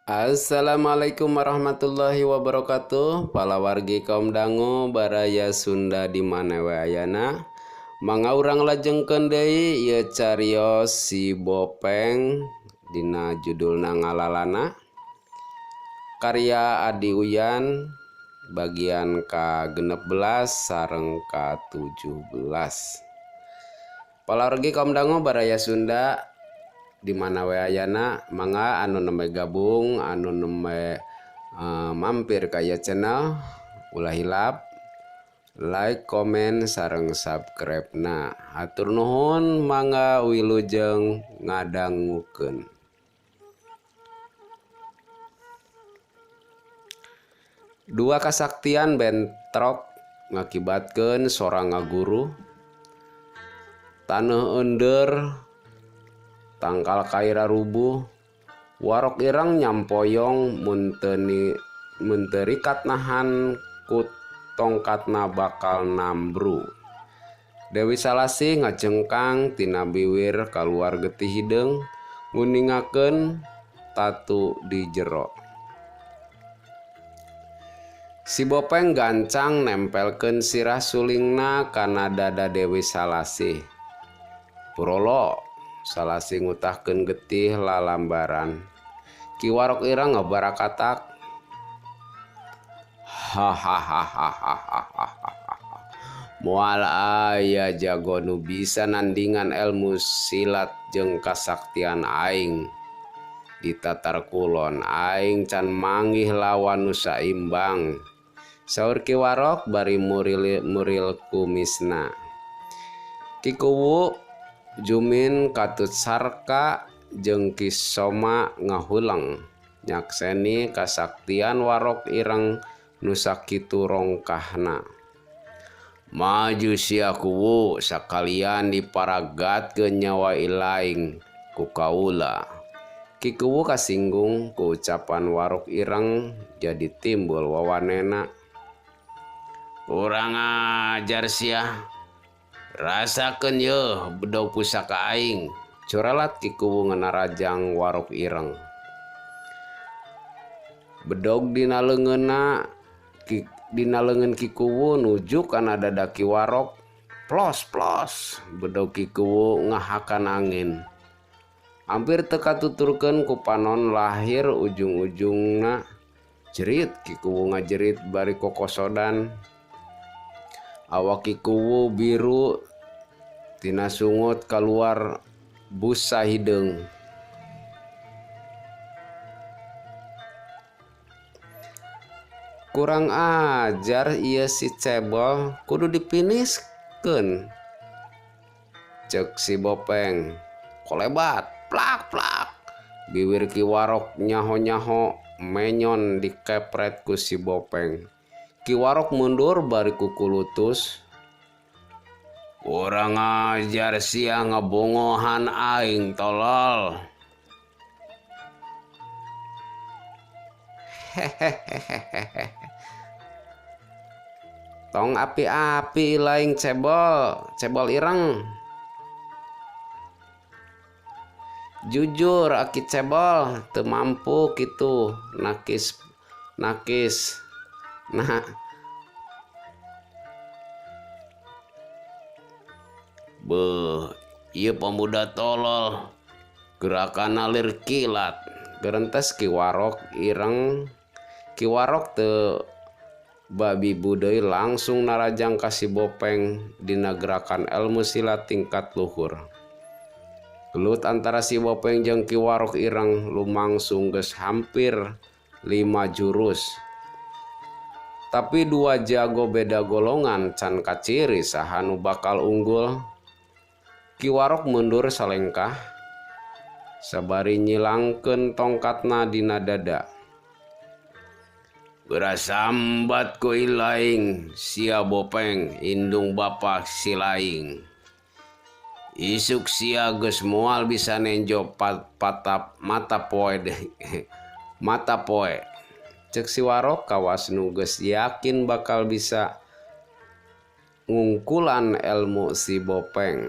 Assalamualaikum warahmatullahi wabarakatuh. Pala wargi kaum dangu baraya Sunda di mana wayana. Mangga urang lajengkeun deui ieu cariyos si Bopeng dina judulna Ngalalana. Karya Adi Uyan bagian ka-16 sareng ka-17. Pala wargi kaum dangu baraya Sunda di mana wayana mangga anu nembe gabung anu nembe mampir ka ieu channel ulah hilap like, komen, sareng subscribe na. Hatur nuhun, mangga wilujeng ngadangukeun. Dua kasaktian bentrok ngakibatkeun sorang ngaguru, taneuh ender, tangkal kaira rubuh, warok ireng nyampoyong mun teu rikat nahan ku tongkatna bakal nambru. Dewi Salasih ngajengkang tina biwir kaluar getih hideung nguningakeun tatu di jero. Si Bopeng gancang nempelkeun sirah sulingna kana dada Dewi Salasih. Purolo Salasih ngutahkeun getih lalambaran. Ki warok ireng ngabarakatak. Hahaha. Moal aya jago nu bisa nandingan ilmu silat jeung kasaktian aing. Di tatar kulon aing can manggih lawan nu saimbang. Saur Ki Warok bari muril kumisna. Ki Kuwu jumin Katut Sarka jeung Ki Soma ngahuleng nyakseni kasaktian warok ireng nu sakitu rongkahna. Maju sia Kuwu sakalian diparagatkeun nyawa ilaing ku kaula. Ki Kuwu kasinggung ku ucapan warok ireng jadi timbul wawanena. Urang ajar sia. Rasakeun yeuh bedog pusaka aing, curalat Ki Kuwu nganarajang warok ireng. Bedog dina leungeun Ki Kuwu nuju kana dada Ki Warok. Plos bedog Ki Kuwu ngahakan angin. Hampir teu katuturkeun ku panon lahir ujung-ujungna jerit. Ki Kuwu ngajerit bari kokosodan. Awak Ki Kuwu biru tina sungut kaluar busa hideung. Kurang ajar ieu si cebol, kudu dipiniskeun. Ceuk si Bopeng. Kolebat plak. Biwir Ki Warok nyaho-nyaho menyon dikepret ku si Bopeng. Ki Warok mundur bari kukulutus. Urang ajar sia ngabongohan aing tolol. Hehehe. Tong api-api laing cebol ireng. Jujur aki cebol teu mampu kitu nakis. Nah, beuh, ieu pemuda tolol. Gerakan alir kilat. Gerentes Ki Warok ireng. Ki Warok teu babi deui langsung narajang ka si Bopeng dina gerakan ilmu silat tingkat luhur. Gelut antara si Bopeng jeung Ki Warok ireng lumangsung geus hampir 5 jurus. Tapi dua jago beda golongan can kaciri saha nu bakal unggul. Ki Warok mundur salengkah sabari nyilangkeun tongkatna dina dada. Geura sambat ku ilaing sia Bopeng indung bapa si laing. Isuk sia geus moal bisa nenjo mata poe. Ceuk si Warok kawas nu geus yakin bakal bisa ngungkulan ilmu si Bopeng.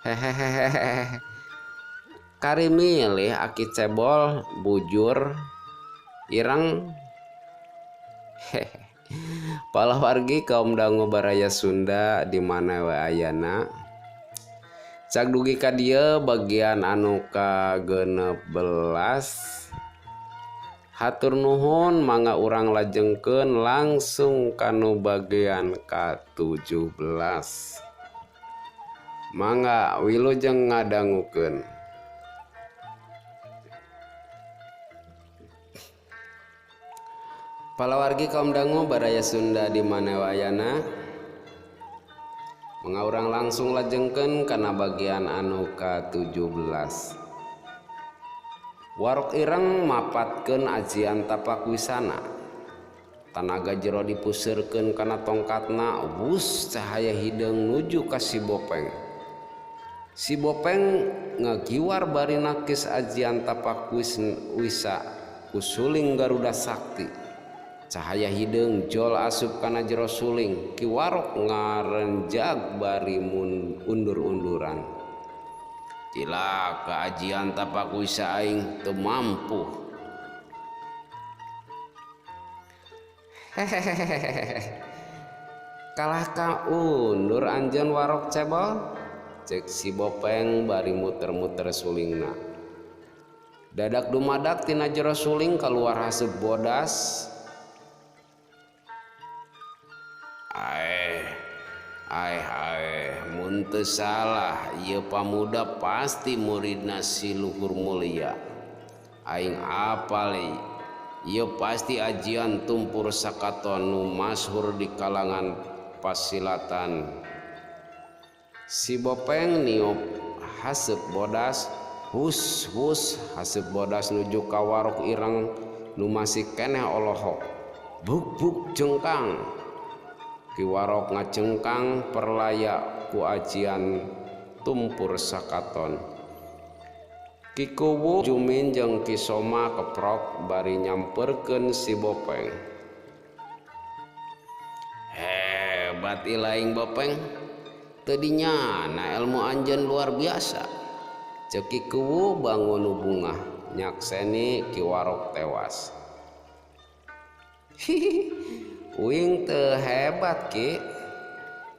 Hehehe. kari milih aki cebol bujur ireng palawargi kaum dangu baraya Sunda di mana we ayana. Cak dugi ka dieu bagian anu ka-16. Hatur nuhun mangga urang lajengkeun langsung kanu bagian ka-17. Mangga wilujeng ngadangukeun. Palawargi kaum dangu baraya Sunda di mana wayana, mangga urang langsung lajengkeun kana bagian anu ka-17. Warok ireng mapatkeun ajian tapak wisana. Tanaga jero dipusirkeun kana tongkatna, wus cahaya hideung nuju ka si Bopeng. Si Bopeng ngagiwar bari nakis ajian tapak wisa ku suling Garuda Sakti. Cahaya hideung jol asup kana jero suling, Ki Warok ngarenjag bari undur-unduran. Cila kaajian tapak wisa aing teu mampu. Kalah ka undur anjeun Warok cebol, cek si Bopeng bari muter-muter sulingna. Dadak dumadak tina jero suling kaluar haseup bodas. Mun teu salah ieu pamuda pasti muridna si Luhur Mulia. Aing apal ieu pasti ajian tumpur sakaton nu masyhur di kalangan pasilatan. Si Bopeng niup haseup bodas, hus haseup bodas nuju ka Warok ireng nu masih keneh olohok. Buk jengkang. Ki Warok ngacengkang perlaya ku ajian tumpur sakaton. Ki Kuwu Jumin jeung Ki Soma keprok bari nyamperkeun si Bopeng. Hebat ilaing Bopeng, teu dinyana elmu anjeun luar biasa. Ceuk Ki Kuwu bangun bungah nyakseni Ki Warok tewas. Uing teu hebat Ki,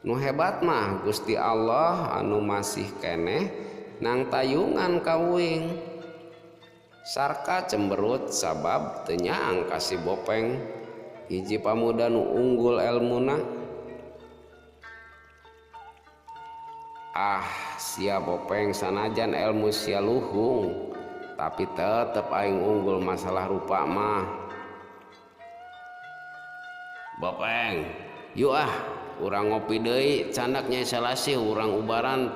nu hebat mah Gusti Allah anu masih keneh nang tayungan ka uing. Sarka cemberut sabab teu nyaang ka si Bopeng hiji pamuda nu unggul elmuna. Sia Bopeng sanajan elmu sia luhung, tapi tetep aing unggul masalah rupa mah. Bopeng, yuk urang ngopi deui candak Nyai Selasih urang ubaran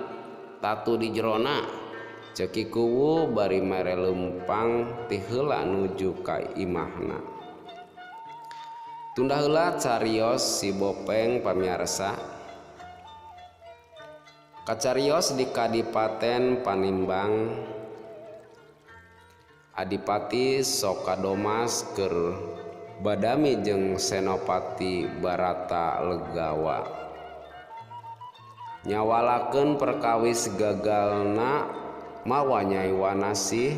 tatu di jerona. Ceuk Ki Kuwu bari mere lempang ti heula nuju ka imahna. Tunda heula carios si Bopeng pamiarsa. Kacarios di Kadipaten Panimbang. Adipati sok kadomas keur badami jeung Senopati Barata Legawa. Nyawalakeun perkawis gagalna mawa Nyai Wanasih.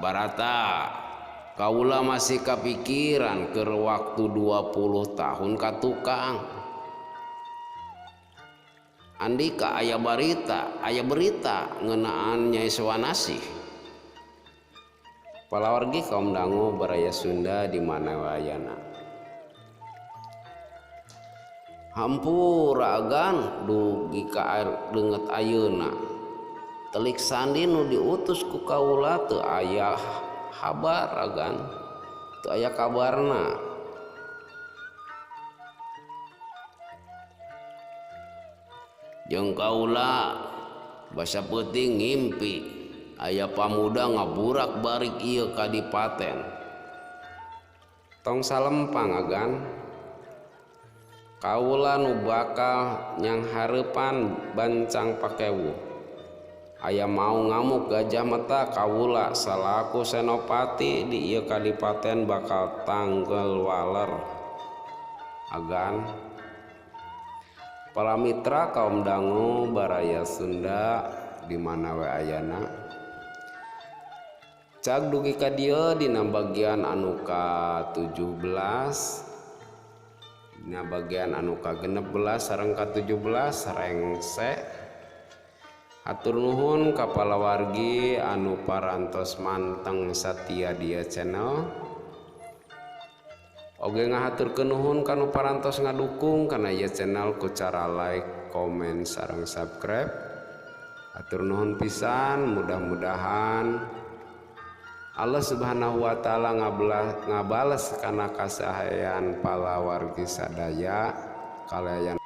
Barata kaula masih kapikiran keur waktu 20 tahun ka tukang. Andika aya berita ngeunaan Nyai Wanasih. Palawargi kaum dangu baraya Sunda di mana wayana. Hampura agan dugi ka leungeut ayeuna. Telik sandi nu diutus ku kaula teu aya habar agan, teu aya kabarna. Jeung kaula basa peuting ngimpi aya pamuda ngaburak barik ieu kadipaten. Tong salempang agan. Kaula nu bakal nyanghareupan bancang pakewu. Aya mau ngamuk Gajah Meta kaula salaku senopati di ieu kadipaten bakal tanggel waler. Agan Para mitra kaum dangu baraya Sunda di mana we ayana. Cag dugi ka dieu dina bagian anu ka 17. Dina bagian anu ka 16 sareng ka 17 rengse. Hatur nuhun ka palawargi anu parantos manteng satia dia channel. Oge ngahaturkeun nuhun kanu parantos ngadukung kana ieu channel ku cara like, komen, sareng subscribe. Hatur nuhun pisan, mudah-mudahan Allah Subhanahu wa taala ngabales kana kasahayan palawargi sadaya kalayan